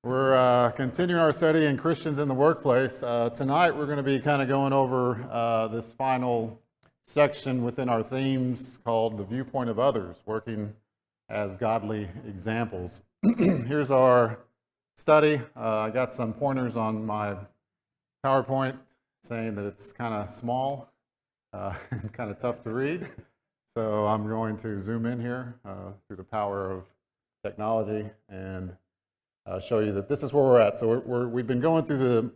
We're continuing our study in Christians in the workplace. Tonight we're going to be kind of going over this final section within our themes called The Viewpoint of Others, working as godly examples. Here's our study. I got some pointers on my PowerPoint saying that it's kind of small and kind of tough to read. So I'm going to zoom in here through the power of technology and show you that this is where we're at. So we've been going through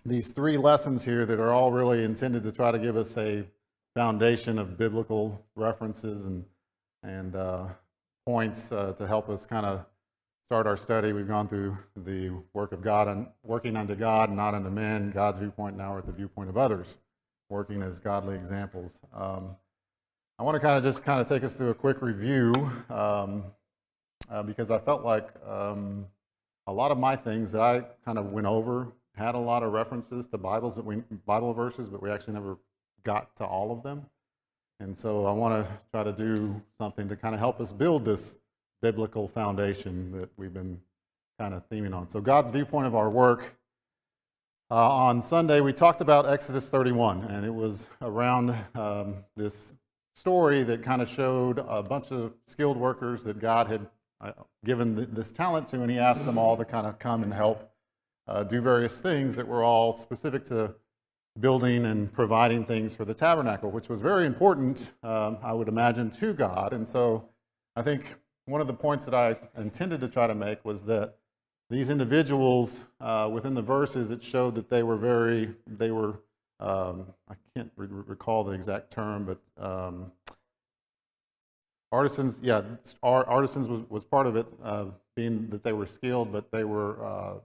these three lessons here that are all really intended to try to give us a foundation of biblical references and points to help us kind of start our study. We've gone through the work of God and working unto God, not unto men, God's viewpoint. Now we're at the viewpoint of others, working as godly examples. I want to just take us through a quick review because I felt like a lot of my things that I kind of went over had a lot of references to Bible verses, but we actually never got to all of them. And so I want to try to do something to kind of help us build this biblical foundation that we've been kind of theming on. So God's viewpoint of our work. On Sunday, we talked about Exodus 31, and it was around this story that kind of showed a bunch of skilled workers that God had given this talent to, and he asked them all to kind of come and help do various things that were all specific to building and providing things for the tabernacle, which was very important, I would imagine, to God. And so I think one of the points that I intended to try to make was that these individuals within the verses, it showed that they were I can't recall the exact term, but artisans, artisans was part of it, being that they were skilled, but they were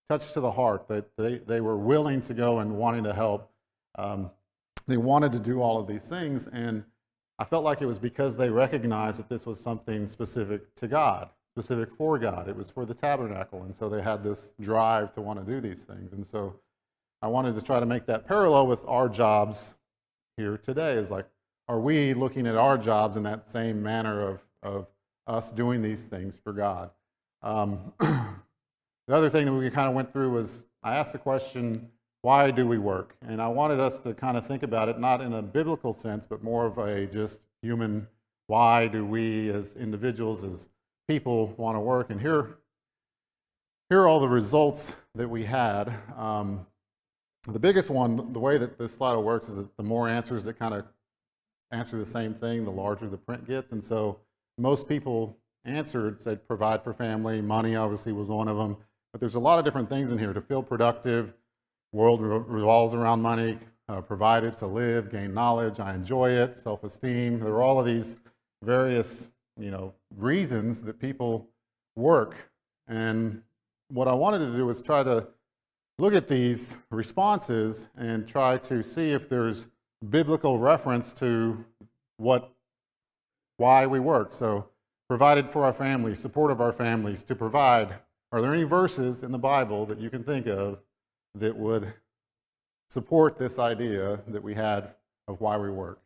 touched to the heart, that they were willing to go and wanting to help. They wanted to do all of these things, and I felt like it was because they recognized that this was something specific to God, specific for God. It was for the tabernacle, and so they had this drive to want to do these things. And so I wanted to try to make that parallel with our jobs here today. Is like, are we looking at our jobs in that same manner of us doing these things for God? The other thing that we kind of went through was I asked the question, why do we work? And I wanted us to kind of think about it not in a biblical sense, but more of a just human, why do we as individuals, as people want to work? And here are all the results that we had. The biggest one, the way that this slide works is that the more answers that kind of answer the same thing, the larger the print gets. And so most people said provide for family. Money obviously was one of them. But there's a lot of different things in here. To feel productive, world revolves around money, provided to live, gain knowledge, I enjoy it, self-esteem. There are all of these various, reasons that people work. And what I wanted to do was try to look at these responses and try to see if there's biblical reference to why we work. So, provided for our families, support of our families, to provide. Are there any verses in the Bible that you can think of that would support this idea that we had of why we work?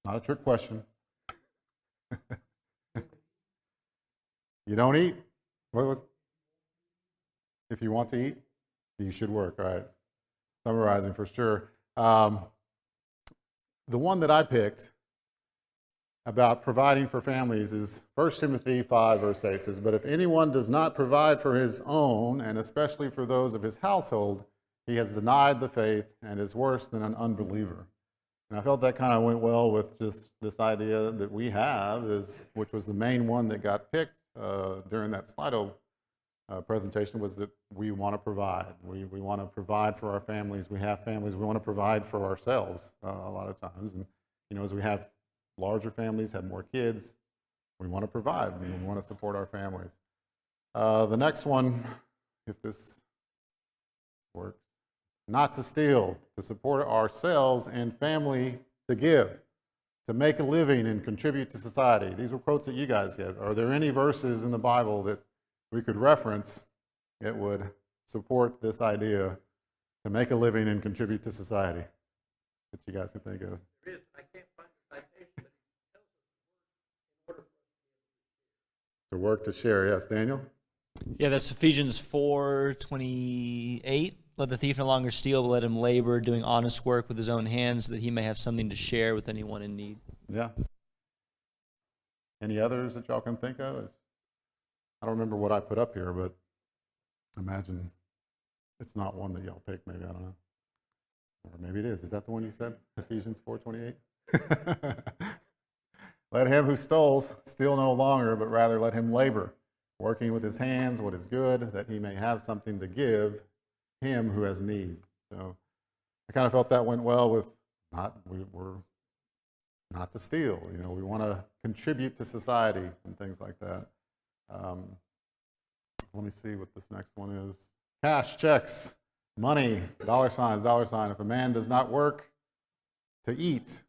Not a trick question. You don't eat? What was? If you want to eat, you should work. All right. Summarizing for sure. The one that I picked about providing for families is 1 Timothy 5, verse 8. It says, "But if anyone does not provide for his own, and especially for those of his household, he has denied the faith and is worse than an unbeliever." And I felt that kind of went well with just this idea that we have, which was the main one that got picked during that Slido presentation, was that we want to provide. We want to provide for our families. We have families. We want to provide for ourselves a lot of times. And, as we have larger families, have more kids, we want to provide. We want to support our families. The next one, if this works, not to steal, to support ourselves and family, to give, to make a living and contribute to society. These were quotes that you guys gave. Are there any verses in the Bible that we could reference that would support this idea to make a living and contribute to society that you guys can think of? I can't find the citation, but he tells us the word in order for us to be able to share. To work, to share. Yes, Daniel? Yeah, that's Ephesians 4:28. Let the thief no longer steal, but let him labor, doing honest work with his own hands, so that he may have something to share with anyone in need. Yeah. Any others that y'all can think of? I don't remember what I put up here, but imagine it's not one that y'all picked. Maybe, I don't know. Or maybe it is. Is that the one you said? Ephesians 4:28? Let him who stole steal no longer, but rather let him labor, working with his hands what is good, that he may have something to give him who has need. So I kind of felt that went well with we're not to steal. We want to contribute to society and things like that. Let me see what this next one is. Cash, checks, money, dollar signs, dollar sign. If a man does not work to eat,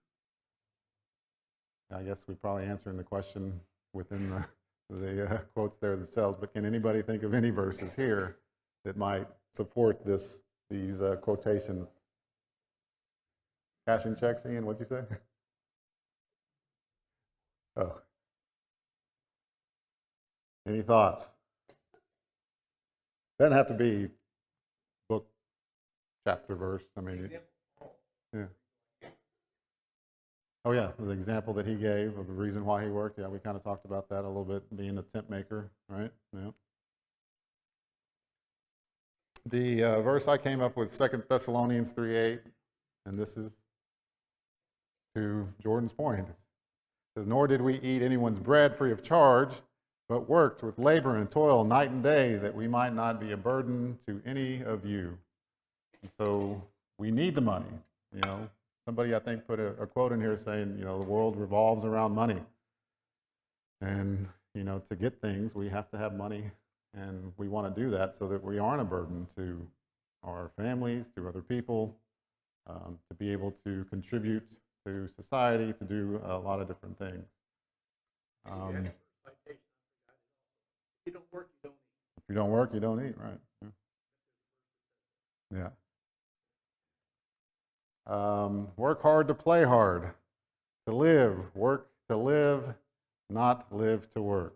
I guess we're probably answering the question within the quotes there themselves, but can anybody think of any verses here that might support these quotations? Cashing checks, Ian, what'd you say? Oh. Any thoughts? Doesn't have to be book, chapter, verse. I mean, yeah. Oh yeah, the example that he gave of the reason why he worked. Yeah, we kind of talked about that a little bit, being a tent maker, right? Yeah. The verse I came up with, 2 Thessalonians 3:8, and this is to Jordan's point. It says, "Nor did we eat anyone's bread free of charge, but worked with labor and toil night and day, that we might not be a burden to any of you." And so we need the money. Somebody I think put a quote in here saying, the world revolves around money. And, to get things, we have to have money. And we want to do that so that we aren't a burden to our families, to other people, to be able to contribute to society, to do a lot of different things. If you don't work, you don't eat. If you don't work, you don't eat, right? Yeah. Work hard to play hard. To live, work to live, not live to work.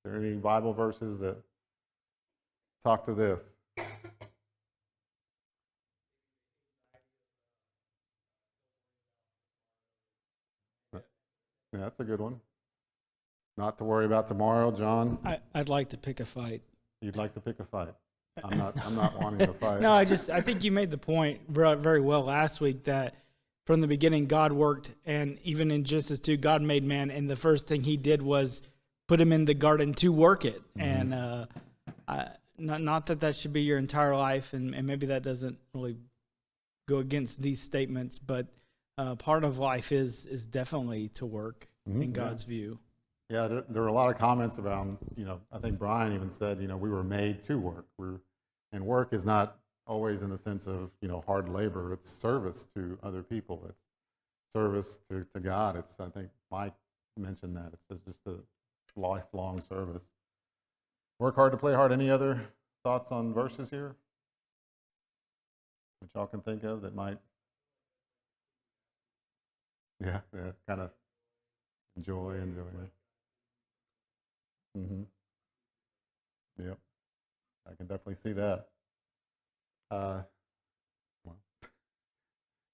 Is there any Bible verses that talk to this? Yeah, that's a good one. Not to worry about tomorrow, John. I'd like to pick a fight. You'd like to pick a fight. I'm not wanting to fight. No, I think you made the point very well last week that from the beginning God worked, and even in Genesis 2, God made man, and the first thing He did was put him in the garden to work it. Mm-hmm. And not that should be your entire life, and maybe that doesn't really go against these statements, but part of life is definitely to work in God's view. Yeah, there were a lot of comments about, I think Brian even said, we were made to work. And work is not always in the sense of, hard labor. It's service to other people. It's service to God. I think Mike mentioned that. It's just a lifelong service. Work hard to play hard. Any other thoughts on verses here that y'all can think of that might, yeah, kind of enjoy it. Mm-hmm. Yep, I can definitely see that. Well,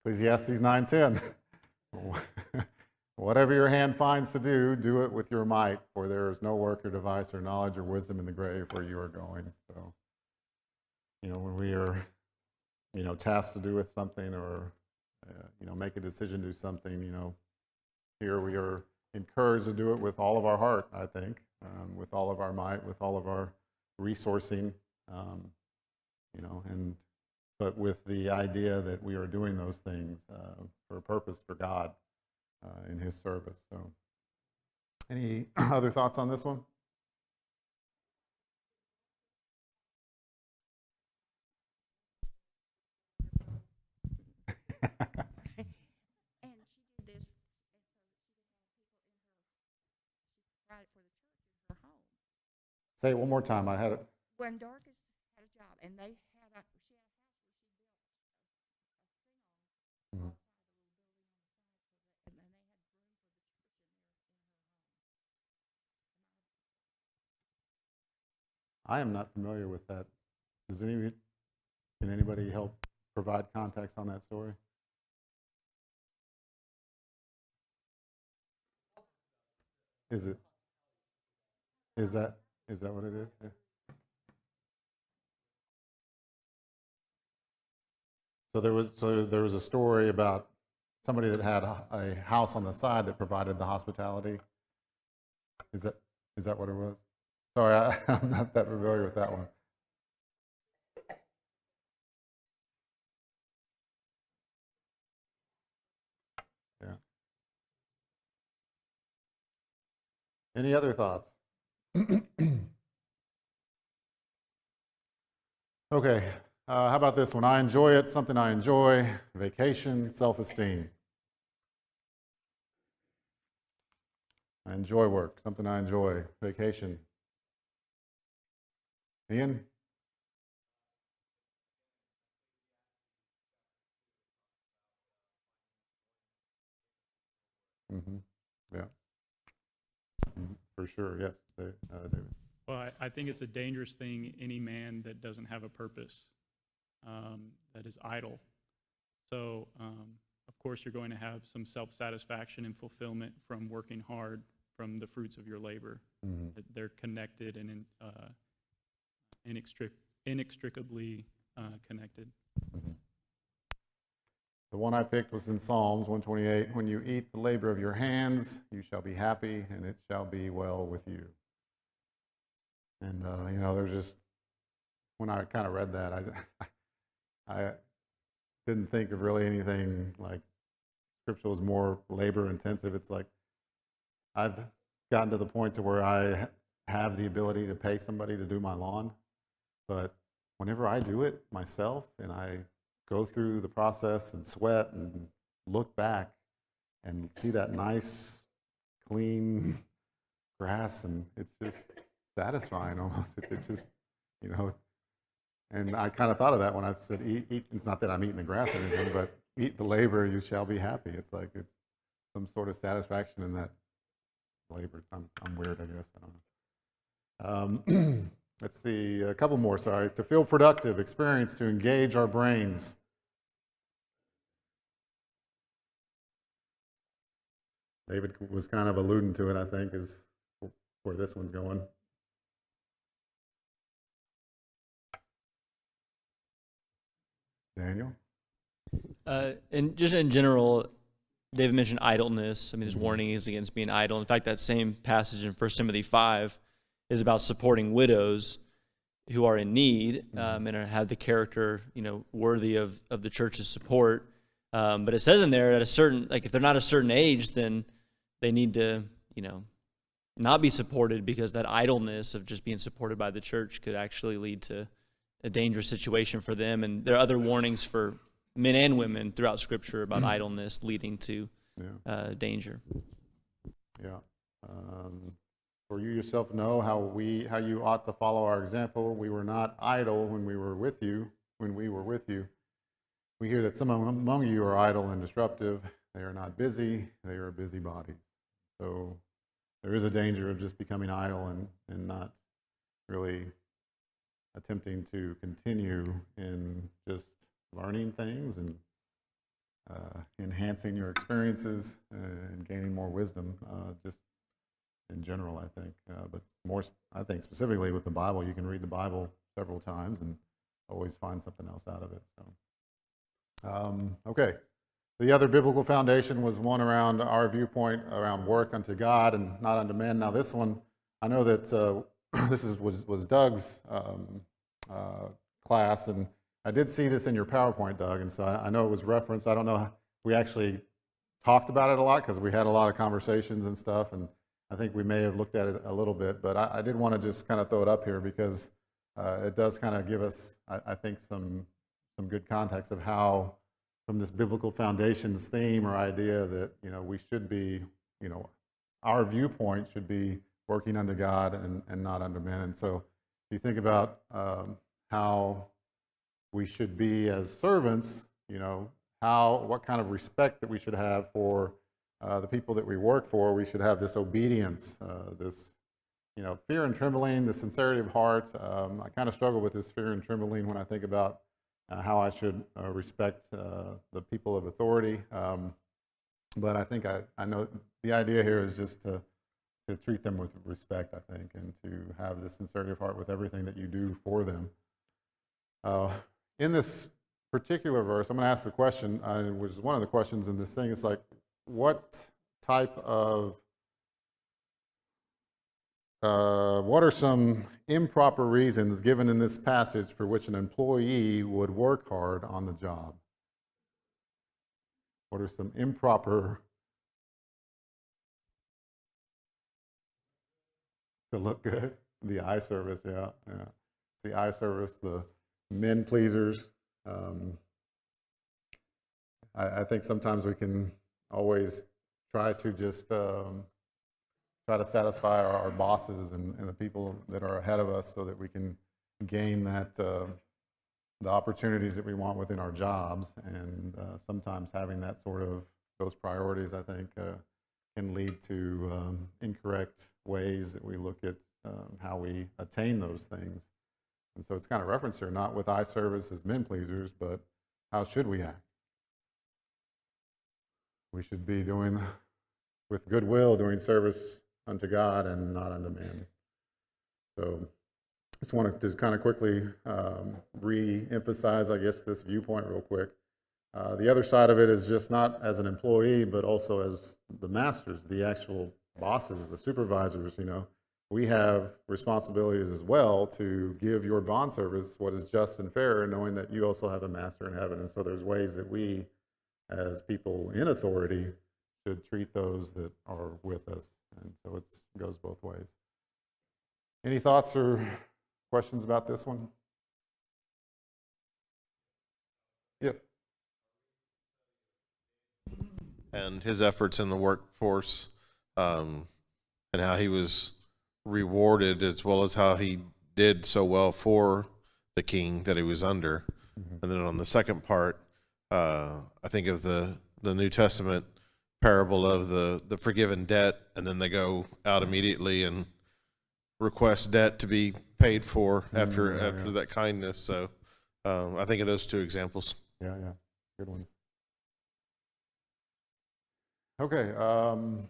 Ecclesiastes 9:10. Whatever your hand finds to do, do it with your might, for there is no work or device or knowledge or wisdom in the grave where you are going. So, when we are, tasked to do with something or, make a decision to do something, here we are encouraged to do it with all of our heart, I think, with all of our might, with all of our resourcing, but with the idea that we are doing those things for a purpose for God in His service. So, any other thoughts on this one? And she did this, and so that she could have people in her, she tried it for the church in her home. Say it one more time. I had it. When Dorcas had a job, and she had a house where she built a thing on, Mm-hmm. outside, a little building on the side, so that, and then they had room for the church in her home. I am not familiar with that. Can anybody help provide context on that story? Is it? Is that what it is? Yeah. So there was a story about somebody that had a house on the side that provided the hospitality. Is that what it was? Sorry, I'm not that familiar with that one. Yeah. Any other thoughts? Okay. How about this one? I enjoy it. Something I enjoy. Vacation. Self-esteem. I enjoy work. Something I enjoy. Vacation. Ian? Mm-hmm. Yeah. For sure. Yes, David. Well, I think it's a dangerous thing, any man that doesn't have a purpose, that is idle. So, of course, you're going to have some self-satisfaction and fulfillment from working hard, from the fruits of your labor. Mm-hmm. They're connected and inextricably connected. Mm-hmm. The one I picked was in Psalms 128. When you eat the labor of your hands, you shall be happy, and it shall be well with you. And there's just, when I kind of read that, I didn't think of really anything like scriptural is more labor intensive. It's like I've gotten to the point to where I have the ability to pay somebody to do my lawn, but whenever I do it myself and I go through the process and sweat and look back and see that nice, clean grass, and it's just satisfying almost. It's just, and I kind of thought of that when I said eat. It's not that I'm eating the grass or anything, but eat the labor, you shall be happy. It's like some sort of satisfaction in that labor. I'm weird, I guess. I don't know. Let's see, a couple more, sorry. To feel productive, experience, to engage our brains. David was kind of alluding to it, I think, is where this one's going. Daniel? And just in general, David mentioned idleness. I mean, there's warnings against being idle. In fact, that same passage in 1 Timothy 5 is about supporting widows who are in need and have the character, worthy of the church's support. But it says in there at a certain, if they're not a certain age, then they need to, not be supported, because that idleness of just being supported by the church could actually lead to a dangerous situation for them. And there are other warnings for men and women throughout Scripture about idleness leading to danger. Yeah. For you yourself know how you ought to follow our example. We were not idle when we were with you. We hear that some among you are idle and disruptive. They are not busy. They are busybodies. So there is a danger of just becoming idle and not really attempting to continue in just learning things and enhancing your experiences and gaining more wisdom, just in general, I think. But more, I think specifically with the Bible, you can read the Bible several times and always find something else out of it. So, okay. The other biblical foundation was one around our viewpoint around work unto God and not unto men. Now this one, I know that this was Doug's class, and I did see this in your PowerPoint, Doug, and so I know it was referenced. I don't know, we actually talked about it a lot because we had a lot of conversations and stuff, and I think we may have looked at it a little bit, but I did want to just kind of throw it up here because it does kind of give us, I think, some good context of how, from this biblical foundations theme or idea that, we should be, our viewpoint should be working unto God and not unto men. And so if you think about how we should be as servants, what kind of respect that we should have for the people that we work for. We should have this obedience, this fear and trembling, the sincerity of heart. I kind of struggle with this fear and trembling when I think about how I should respect the people of authority. But I think I know the idea here is just to treat them with respect, I think, and to have the sincerity of heart with everything that you do for them. In this particular verse, I'm going to ask the question, which is one of the questions in this thing. It's like, what type of, what are some improper reasons given in this passage for which an employee would work hard on the job? What are some improper, to look good? The eye service, yeah. The eye service, the men pleasers. I think sometimes we can always try to just try to satisfy our bosses and the people that are ahead of us so that we can gain that the opportunities that we want within our jobs. And sometimes having that sort of those priorities, I think, can lead to incorrect ways that we look at how we attain those things. And so it's kind of referenced here, not with eye service as men pleasers, but how should we act? We should be doing with goodwill, doing service unto God and not unto man. So just wanted to kind of quickly re-emphasize, I guess, this viewpoint real quick. The other side of it is just not as an employee, but also as the masters, the actual bosses, the supervisors. We have responsibilities as well to give your bond service what is just and fair, knowing that you also have a master in heaven. And so there's ways that we, as people in authority, should treat those that are with us. And so it goes both ways. Any thoughts or questions about this one? Yeah. And his efforts in the workforce, and how he was rewarded, as well as how he did so well for the king that he was under. Mm-hmm. And then on the second part, I think of the New Testament parable of the forgiven debt, and then they go out immediately and request debt to be paid for after that kindness. So I think of those two examples. Yeah, good ones. Okay, so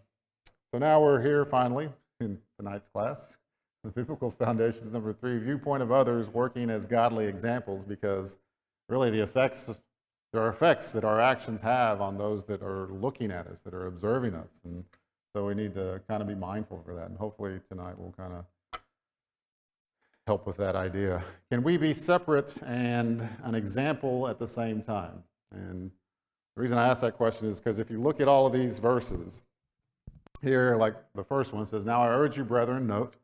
now we're here finally in tonight's class. The Biblical Foundations, number 3, viewpoint of others working as godly examples, because really there are effects that our actions have on those that are looking at us, that are observing us. And so we need to kind of be mindful for that. And hopefully tonight will kind of help with that idea. Can we be separate and an example at the same time? And the reason I ask that question is because if you look at all of these verses here, like the first one says, "Now I urge you, brethren, note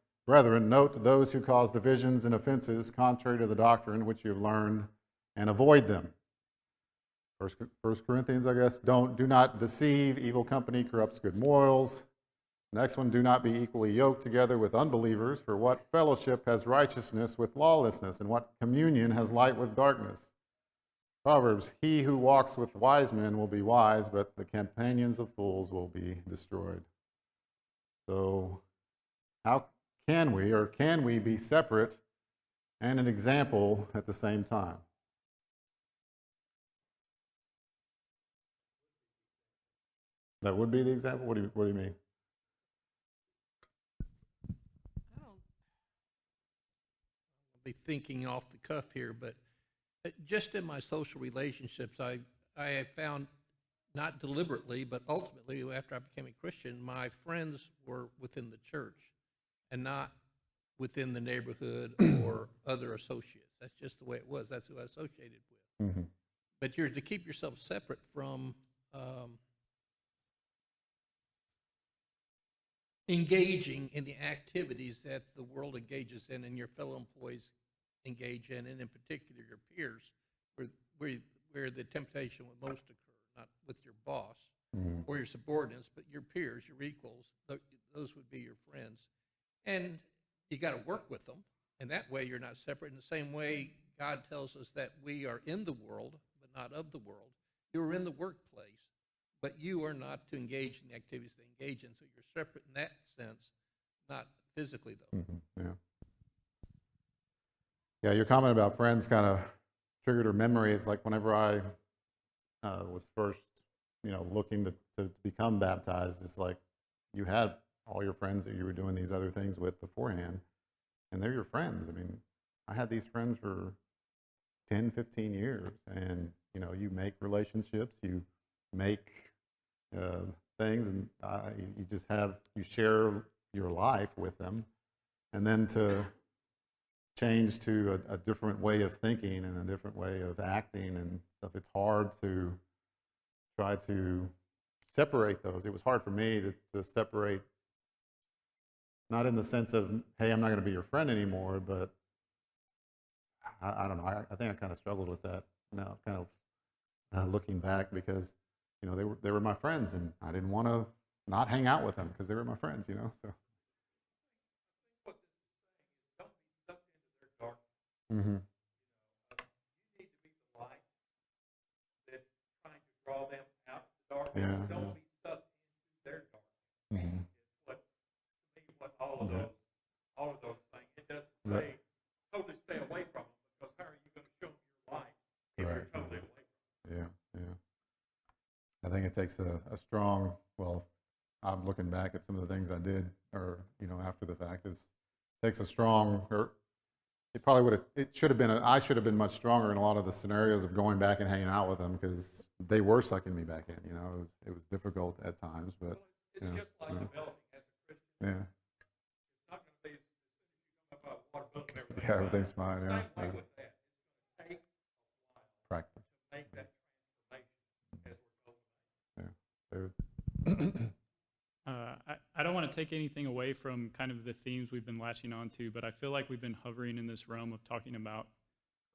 those who cause divisions and offenses contrary to the doctrine which you have learned, and avoid them." First Corinthians, I guess, do not deceive. Evil company corrupts good morals. Next one, do not be equally yoked together with unbelievers. For what fellowship has righteousness with lawlessness, and what communion has light with darkness? Proverbs, he who walks with wise men will be wise, but the companions of fools will be destroyed. So how can we be separate and an example at the same time? That would be the example? What do you mean? I'll be thinking off the cuff here, but just in my social relationships, I have found, not deliberately, but ultimately after I became a Christian, my friends were within the church and not within the neighborhood or other associates. That's just the way it was. That's who I associated with. Mm-hmm. But you're to keep yourself separate from engaging in the activities that the world engages in and your fellow employees engage in, and in particular your peers, where the temptation would most occur, not with your boss or your subordinates, but your peers, your equals. Those would be your friends. And you got to work with them, and that way you're not separate. In the same way, God tells us that we are in the world, but not of the world. You are in the workplace, but you are not to engage in the activities they engage in. So you're separate in that sense, not physically, though. Yeah. Yeah, your comment about friends kind of triggered a memory. It's like whenever I was first, looking to become baptized, it's like you had all your friends that you were doing these other things with beforehand, and they're your friends. I mean, I had these friends for 10, 15 years, and, you make relationships, you make things, and you share your life with them, and then to change to a different way of thinking and a different way of acting and stuff, it's hard to try to separate those. It was hard for me to separate, not in the sense of, hey, I'm not going to be your friend anymore, but I don't know. I think I kind of struggled with that now, kind of looking back, because they were my friends, and I didn't want to not hang out with them because they were my friends. So. Mm-hmm. Yeah. Mm-hmm. Yeah, yeah. I think it takes a strong, well, I'm looking back at some of the things I did, or, after the fact, takes a strong, or it probably it should have been, I should have been much stronger in a lot of the scenarios of going back and hanging out with them, because they were sucking me back in, it was difficult at times, but, yeah. Yeah, everything's fine, yeah. Practice. I don't want to take anything away from kind of the themes we've been latching on to, but I feel like we've been hovering in this realm of talking about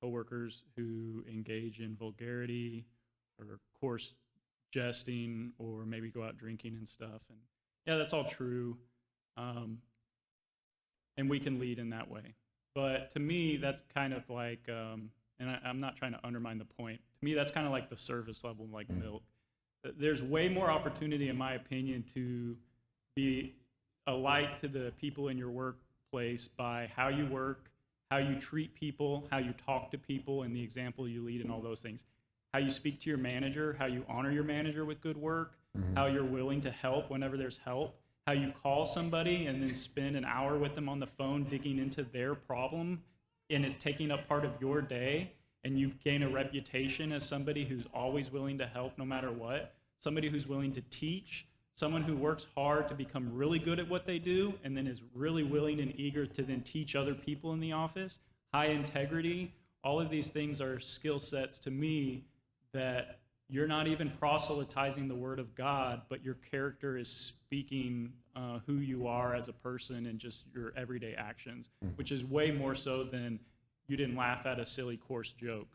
coworkers who engage in vulgarity or coarse jesting, or maybe go out drinking and stuff. And yeah, that's all true. And we can lead in that way. But to me, that's kind of like, and I'm not trying to undermine the point. To me, that's kind of like the surface level, like milk. There's way more opportunity, in my opinion, to be a light to the people in your workplace by how you work, how you treat people, how you talk to people, and the example you lead, and all those things. How you speak to your manager, how you honor your manager with good work, how you're willing to help whenever there's help, how you call somebody and then spend an hour with them on the phone digging into their problem, and it's taking up part of your day, and you gain a reputation as somebody who's always willing to help no matter what, somebody who's willing to teach, someone who works hard to become really good at what they do, and then is really willing and eager to then teach other people in the office, high integrity. All of these things are skill sets to me that you're not even proselytizing the word of God, but your character is speaking who you are as a person and just your everyday actions, which is way more so than you didn't laugh at a silly, coarse joke,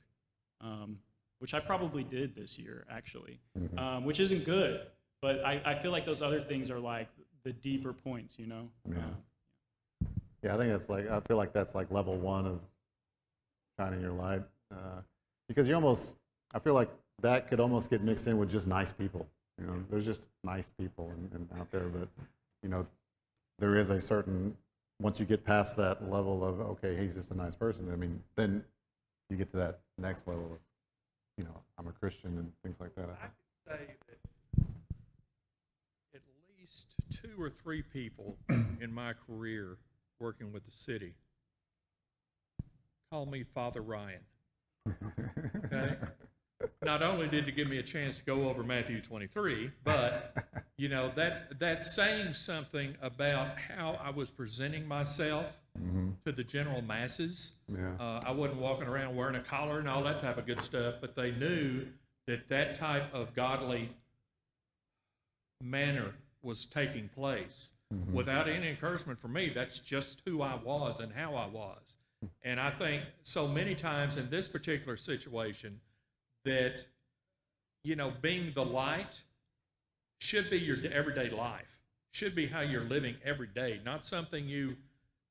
which I probably did this year, actually, which isn't good. But I feel like those other things are like the deeper points, Yeah. Yeah, I feel like that's like level one of shining your light. Because I feel like that could almost get mixed in with just nice people. There's just nice people and out there, but, there is a certain, once you get past that level of, okay, he's just a nice person, I mean, then you get to that next level of, I'm a Christian and things like that. I could say that at least 2 or 3 people in my career working with the city call me Father Ryan. Okay? Not only did it give me a chance to go over Matthew 23, but that's saying something about how I was presenting myself to the general masses. Yeah. I wasn't walking around wearing a collar and all that type of good stuff, but they knew that type of godly manner was taking place. Without any encouragement from me, that's just who I was and how I was. And I think so many times in this particular situation that, being the light should be your everyday life, should be how you're living every day, not something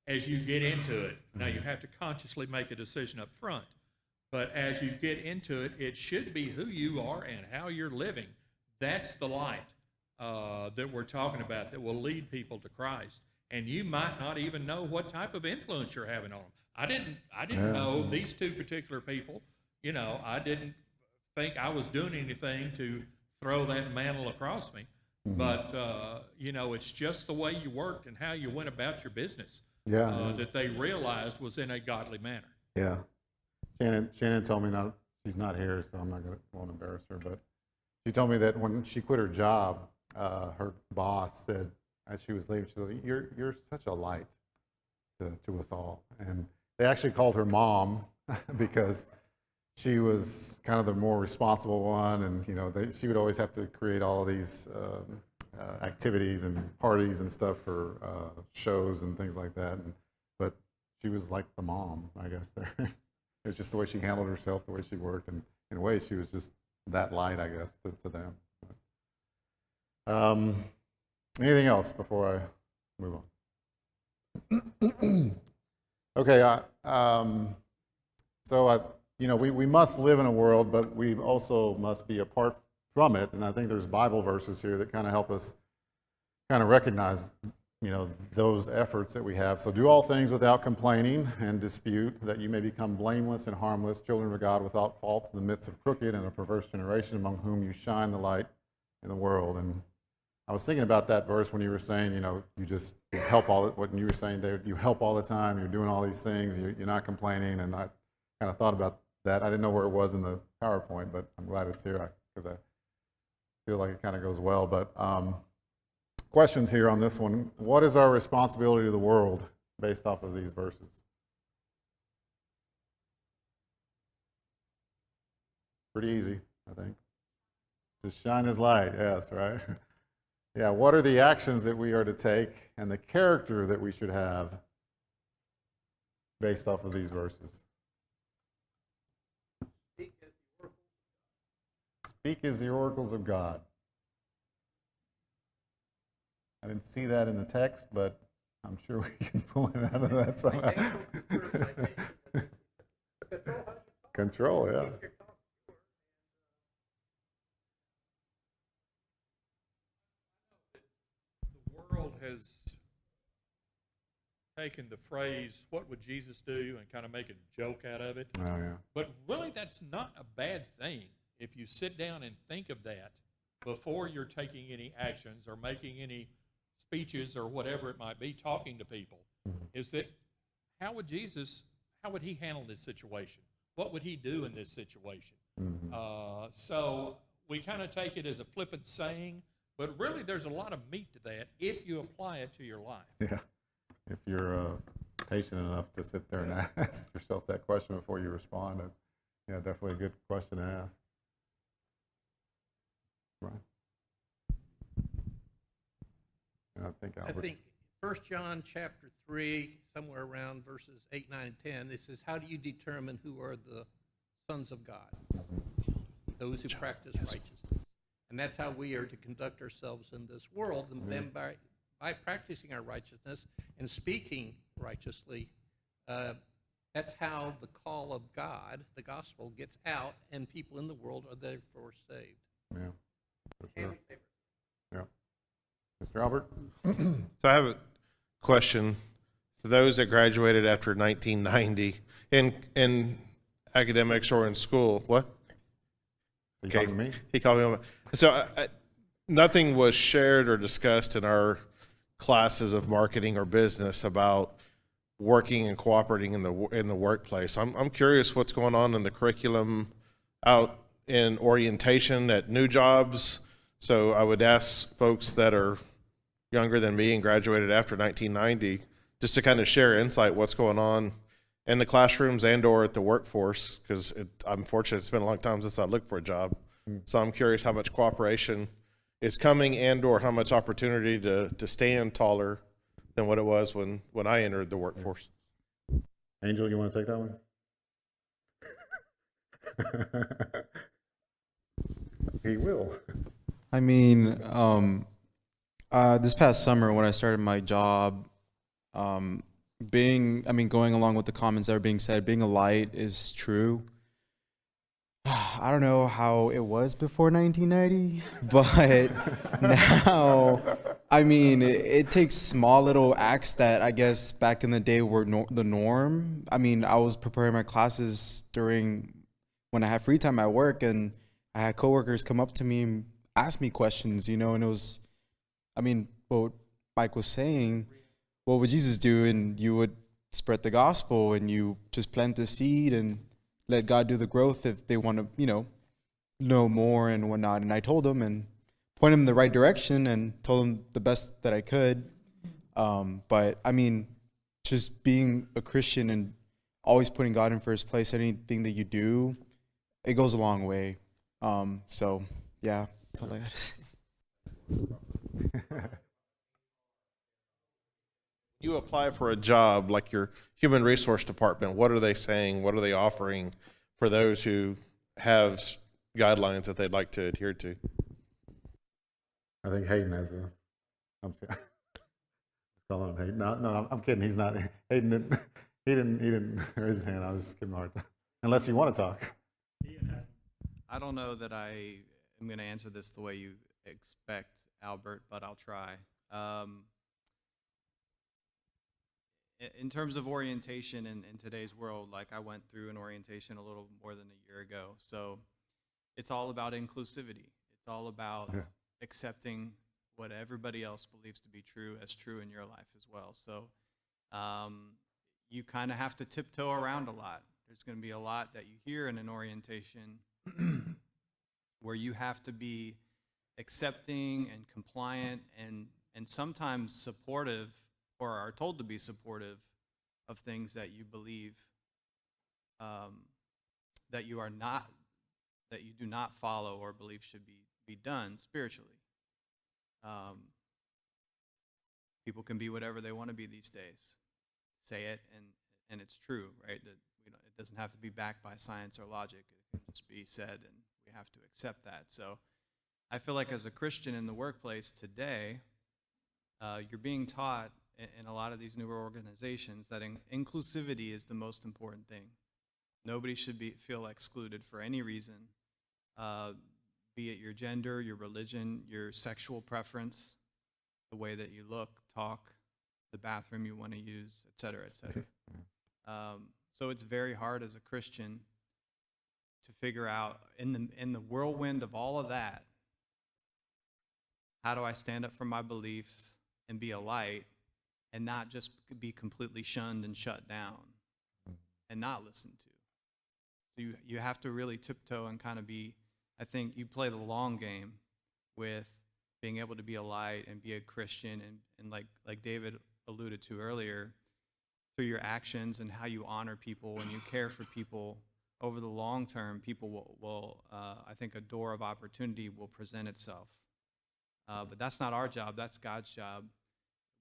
as you get into it. Now, you have to consciously make a decision up front, but as you get into it, it should be who you are and how you're living. That's the light that we're talking about that will lead people to Christ. and you might not even know what type of influence you're having on them. I didn't know these two particular people. You know, I didn't think I was doing anything to throw that mantle across me. But, you know, it's just the way you worked and how you went about your business that they realized was in a godly manner. Yeah. Shannon told me she's not here, so I'm not won't embarrass her, but she told me that when she quit her job, her boss said, as she was leaving, she said, you're such a light to us all. And they actually called her mom because she was kind of the more responsible one, and you know, she would always have to create all of these activities and parties and stuff for shows and things like that. But she was like the mom, I guess. There, it was just the way she handled herself, the way she worked, and in a way, she was just that light, I guess, to them. Anything else before I move on? Okay. You know, we must live in a world, but we also must be apart from it. And I think there's Bible verses here that kind of help us kind of recognize, you know, those efforts that we have. So do all things without complaining and dispute, that you may become blameless and harmless, children of God without fault in the midst of crooked and a perverse generation, among whom you shine the light in the world. And I was thinking about that verse when you were saying, you know, you just help what you were saying, David, you help all the time, you're doing all these things, you're not complaining. And I kind of thought about that. I didn't know where it was in the PowerPoint, but I'm glad it's here because I feel like it kind of goes well. But questions here on this one. What is our responsibility to the world based off of these verses? Pretty easy, I think. Just shine his light, yes, right? Yeah, what are the actions that we are to take and the character that we should have based off of these verses? Speak as the oracles of God. I didn't see that in the text, but I'm sure we can pull it out of that somehow. Control, yeah. The world has taken the phrase, what would Jesus do, and kind of make a joke out of it. Oh, yeah. But really, that's not a bad thing if you sit down and think of that before you're taking any actions or making any speeches or whatever it might be, talking to people, is that how would he handle this situation? What would he do in this situation? So we kind of take it as a flippant saying, but really there's a lot of meat to that if you apply it to your life. Yeah. If you're patient enough to sit there and ask yourself that question before you respond, yeah, definitely a good question to ask. Right. And I think Albert. I think 1 John chapter 3, somewhere around verses 8, 9, and 10, it says, how do you determine who are the sons of God? Those who practice righteousness. And that's how we are to conduct ourselves in this world. And then by practicing our righteousness and speaking righteously, that's how the call of God, the gospel, gets out, and people in the world are therefore saved. Yeah, for sure. Yeah. Mr. Albert? So I have a question for those that graduated after 1990 in academics or in school. What? You talking to me? He called me over. So nothing was shared or discussed in our classes of marketing or business about working and cooperating in the workplace. I'm curious what's going on in the curriculum out in orientation at new jobs. So I would ask folks that are younger than me and graduated after 1990 just to kind of share insight what's going on in the classrooms and or at the workforce, because I'm fortunate it's been a long time since I looked for a job. So I'm curious how much cooperation is coming and or how much opportunity to stand taller than what it was when I entered the workforce. Angel, you want to take that one? He will. I mean, this past summer when I started my job, going along with the comments that are being said, being a light is true. I don't know how it was before 1990, but now I mean, it takes small little acts that I guess back in the day were the norm. I mean, I was preparing my classes during when I had free time at work, and I had coworkers come up to me and ask me questions, and it was, I mean, what Mike was saying, what would Jesus do? And you would spread the gospel, and you just plant the seed and let God do the growth if they want to, know more and whatnot. And I told them and pointed them in the right direction and told them the best that I could. But I mean, just being a Christian and always putting God in first place, anything that you do, it goes a long way. So yeah, that's all I got to say. You apply for a job like your human resource department, what are they saying? What are they offering for those who have guidelines that they'd like to adhere to? I think Hayden has a. I'm sorry. Just calling him Hayden. No, I'm kidding. He's not. Hayden didn't. He didn't raise his hand. I was just giving him a hard time. Unless you want to talk. I don't know that I am going to answer this the way you expect, Albert, but I'll try. In terms of orientation in today's world, like I went through an orientation a little more than a year ago. So it's all about inclusivity. It's all about accepting what everybody else believes to be true as true in your life as well. So you kind of have to tiptoe around a lot. There's going to be a lot that you hear in an orientation where you have to be accepting and compliant and sometimes supportive, or are told to be supportive of things that you believe that you do not follow or believe should be done spiritually. People can be whatever they want to be these days. Say it and it's true, right? That it doesn't have to be backed by science or logic. It can just be said, and we have to accept that. So I feel like as a Christian in the workplace today, you're being taught in a lot of these newer organizations that inclusivity is the most important thing. Nobody should feel excluded for any reason, be it your gender, your religion, your sexual preference, the way that you look, talk, the bathroom you want to use, et cetera, et cetera. So it's very hard as a Christian to figure out in the whirlwind of all of that, how do I stand up for my beliefs and be a light and not just be completely shunned and shut down and not listened to. So you have to really tiptoe and kind of I think you play the long game with being able to be a light and be a Christian and like David alluded to earlier, through your actions and how you honor people and you care for people over the long term, people will I think a door of opportunity will present itself. But that's not our job, that's God's job.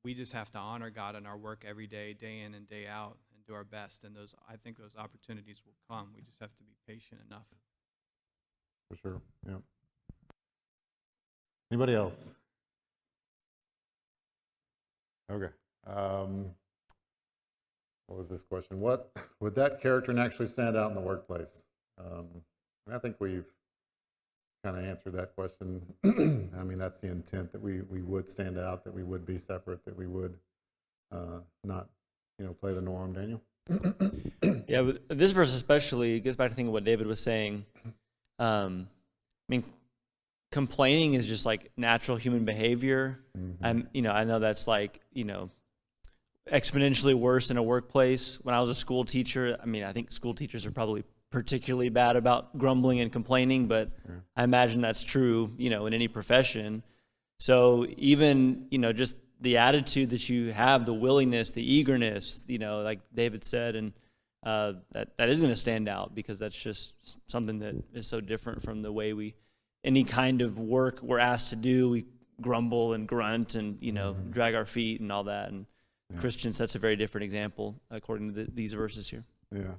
We just have to honor God in our work every day, day in and day out, and do our best. And I think those opportunities will come. We just have to be patient enough. For sure. Yeah. Anybody else? Okay. What was this question? What would that character actually stand out in the workplace? And I think we've kind of answered that question. I mean, that's the intent, that we would stand out, that we would be separate, that we would not, play the norm. Daniel? Yeah, but this verse especially gets back to thinking what David was saying. I mean, complaining is just like natural human behavior. Mm-hmm. I know that's like, exponentially worse in a workplace. When I was a school teacher, I mean, I think school teachers are probably particularly bad about grumbling and complaining, but I imagine that's true, in any profession. So even, just the attitude that you have, the willingness, the eagerness, like David said, and that is going to stand out, because that's just something that is so different from the way any kind of work we're asked to do. We grumble and grunt and, drag our feet and all that. And Christians, that's a very different example, according to these verses here. Yeah.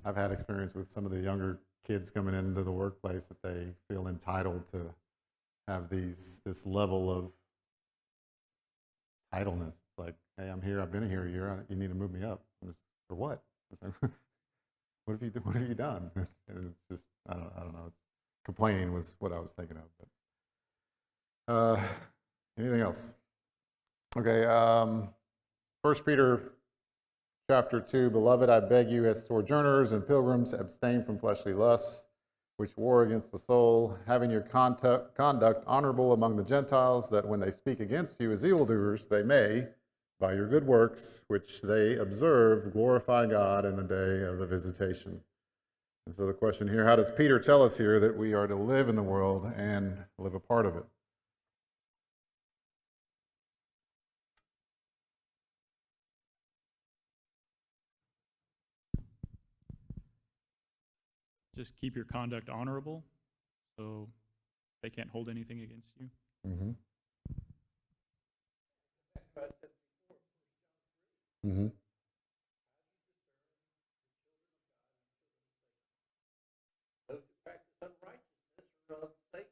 I've had experience with some of the younger kids coming into the workplace that they feel entitled to have this level of idleness. It's like, hey, I'm here. I've been here a year. You need to move me up. For what? It's like, what have you done? And it's just, I don't know. Complaining was what I was thinking of. But Anything else? Okay, 1 Peter chapter 2, Beloved, I beg you as sojourners and pilgrims, abstain from fleshly lusts, which war against the soul, having your conduct honorable among the Gentiles, that when they speak against you as evildoers, they may, by your good works, which they observe, glorify God in the day of the visitation. And so the question here, how does Peter tell us here that we are to live in the world and live a part of it? Just keep your conduct honorable, so they can't hold anything against you. Mm-hmm. Mm-hmm. Those who practice unrighteousness are of Satan.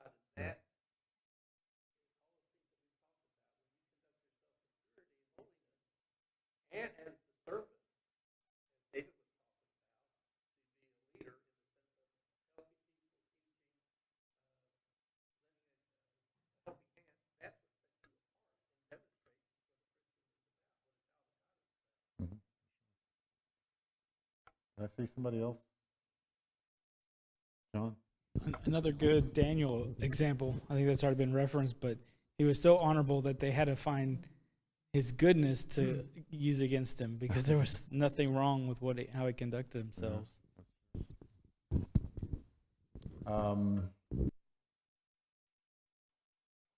Those who practice righteousness are of God. And that and as the servant, as David was talking about, to be a leader in the sense of helping people, teaching, helping hands, that's what sets you apart and demonstrates what a Christian is about, what a child of God is about. Mm-hmm. Can I see somebody else? John? Another good Daniel example. I think that's already been referenced, but he was so honorable that they had to find his goodness to use against him because there was nothing wrong with how he conducted himself. Oh,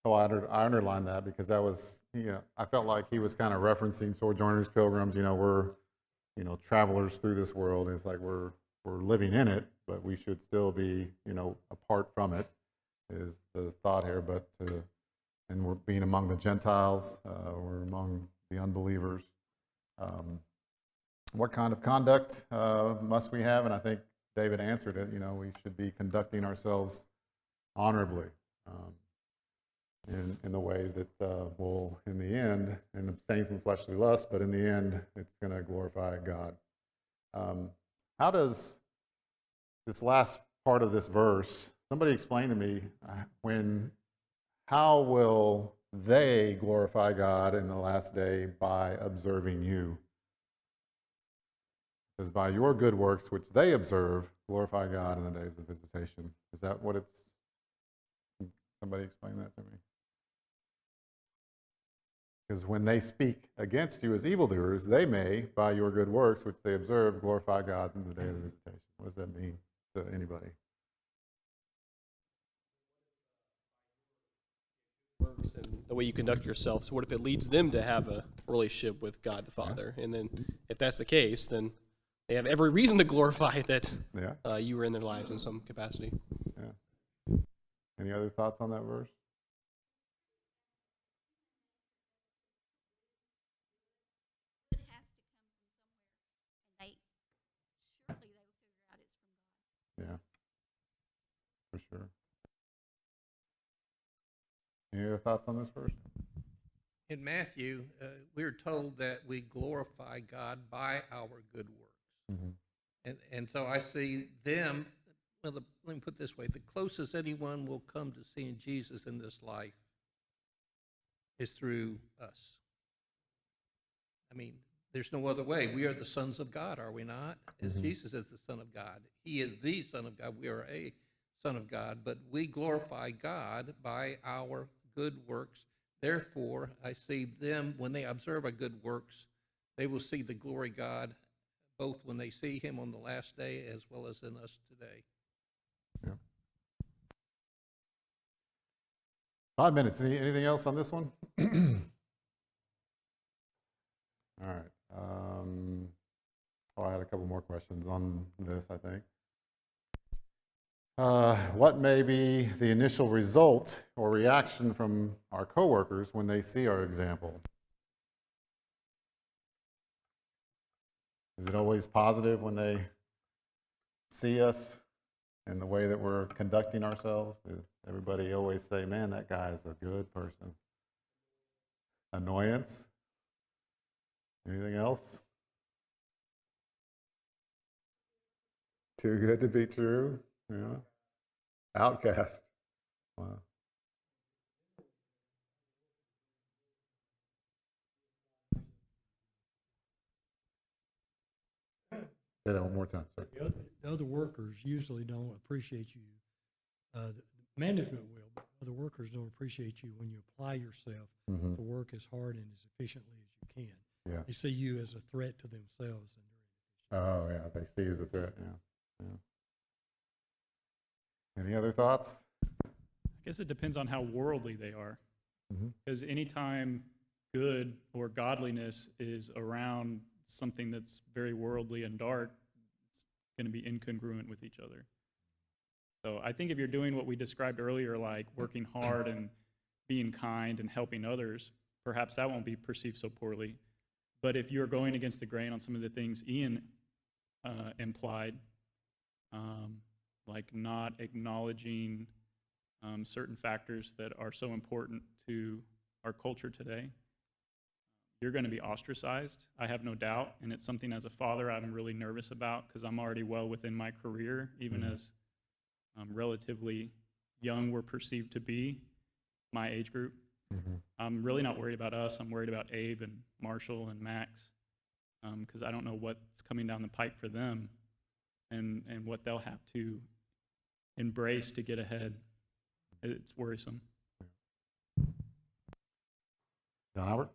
I underlined that because that was, I felt like he was kind of referencing sojourners, pilgrims. We're, travelers through this world. It's like we're living in it, but we should still be, apart from it. Is the thought here? But and we're being among the Gentiles. We're among the unbelievers. What kind of conduct must we have? And I think David answered it. We should be conducting ourselves honorably. In the way that will, in the end, and abstain from fleshly lust, but in the end, it's going to glorify God. How does this last part of this verse, somebody explain to me, how will they glorify God in the last day by observing you? It says, by your good works, which they observe, glorify God in the days of visitation. Is that what it's, somebody explain that to me? Because when they speak against you as evildoers, they may, by your good works, which they observe, glorify God in the day of the visitation. What does that mean to anybody? Works and the way you conduct yourself. So what if it leads them to have a relationship with God the Father? And then if that's the case, then they have every reason to glorify that you were in their lives in some capacity. Yeah. Any other thoughts on that verse? Yeah, for sure. Any other thoughts on this verse? In Matthew, we're told that we glorify God by our good works. Mm-hmm. And so I see them, let me put it this way, the closest anyone will come to seeing Jesus in this life is through us. I mean, there's no other way. We are the sons of God, are we not? As Jesus is the Son of God. He is the Son of God. We are a Son of God, but we glorify God by our good works. Therefore, I see them, when they observe our good works, they will see the glory of God, both when they see him on the last day as well as in us today. Yeah. 5 minutes. Anything else on this one? All right. I had a couple more questions on this, I think. What may be the initial result or reaction from our coworkers when they see our example? Is it always positive when they see us and the way that we're conducting ourselves? Does everybody always say, man, that guy is a good person? Annoyance? Anything else? Too good to be true? Yeah. Outcast. Wow. Say that one more time. Sorry. The other workers usually don't appreciate you. The management will, but other workers don't appreciate you when you apply yourself Mhm. to work as hard and as efficiently as you can. Yeah. They see you as a threat to themselves. Oh, yeah, they see you as a threat, yeah. Any other thoughts? I guess it depends on how worldly they are. Mhm. Because anytime good or godliness is around something that's very worldly and dark, it's going to be incongruent with each other. So I think if you're doing what we described earlier, like working hard and being kind and helping others, perhaps that won't be perceived so poorly. But if you're going against the grain on some of the things Ian implied, like not acknowledging certain factors that are so important to our culture today, you're going to be ostracized, I have no doubt. And it's something as a father I'm really nervous about because I'm already well within my career, even as relatively young we're perceived to be, my age group. I'm really not worried about us. I'm worried about Abe and Marshall and Max because I don't know what's coming down the pipe for them and what they'll have to embrace to get ahead. It's worrisome. John Albert?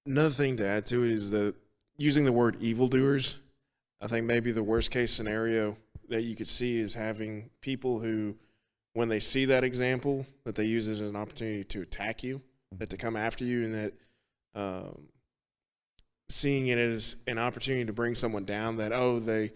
Another thing to add to it is that using the word evildoers, I think maybe the worst case scenario that you could see is having people who, when they see that example, that they use it as an opportunity to attack you, that to come after you, and that seeing it as an opportunity to bring someone down, that, oh, they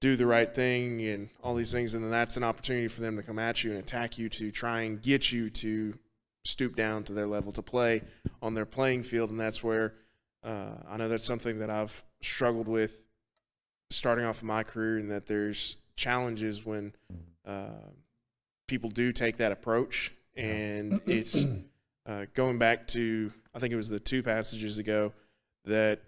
do the right thing and all these things, and then that's an opportunity for them to come at you and attack you to try and get you to stoop down to their level, to play on their playing field. And that's where I know that's something that I've struggled with starting off in my career, and that there's challenges when people do take that approach. And it's going back to, I think it was the 2 passages ago, that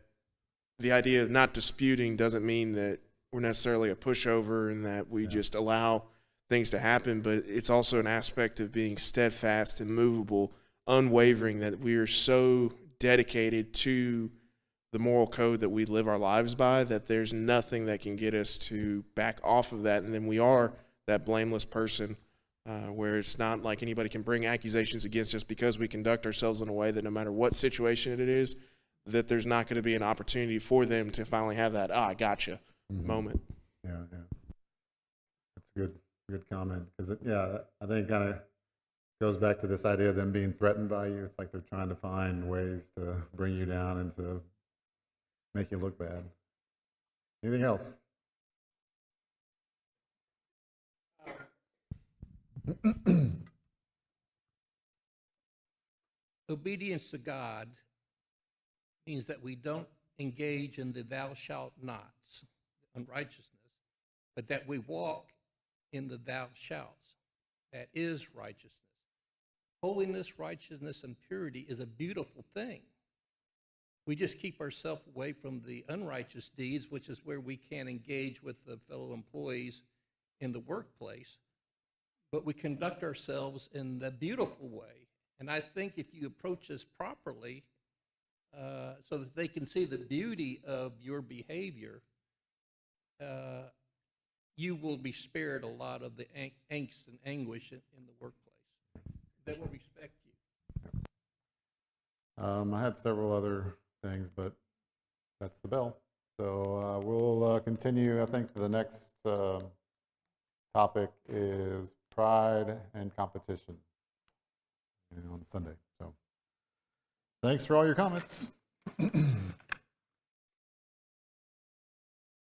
the idea of not disputing doesn't mean that we're necessarily a pushover and that we just allow things to happen, but it's also an aspect of being steadfast and movable, unwavering, that we are so dedicated to the moral code that we live our lives by that there's nothing that can get us to back off of that. And then we are that blameless person where it's not like anybody can bring accusations against us because we conduct ourselves in a way that no matter what situation it is, that there's not going to be an opportunity for them to finally have that, I gotcha moment. Yeah. That's a good comment. Because, I think kind of goes back to this idea of them being threatened by you. It's like they're trying to find ways to bring you down and to make you look bad. Anything else? Obedience to God means that we don't engage in the thou shalt nots, unrighteousness, but that we walk in the thou shalts, that is righteousness. Holiness, righteousness, and purity is a beautiful thing. We just keep ourselves away from the unrighteous deeds, which is where we can engage with the fellow employees in the workplace, but we conduct ourselves in the beautiful way. And I think if you approach this properly, so that they can see the beauty of your behavior, you will be spared a lot of the angst and anguish in the workplace. They will respect you. I had several other things, but that's the bell. So we'll continue. I think the next topic is pride and competition on Sunday. So thanks for all your comments.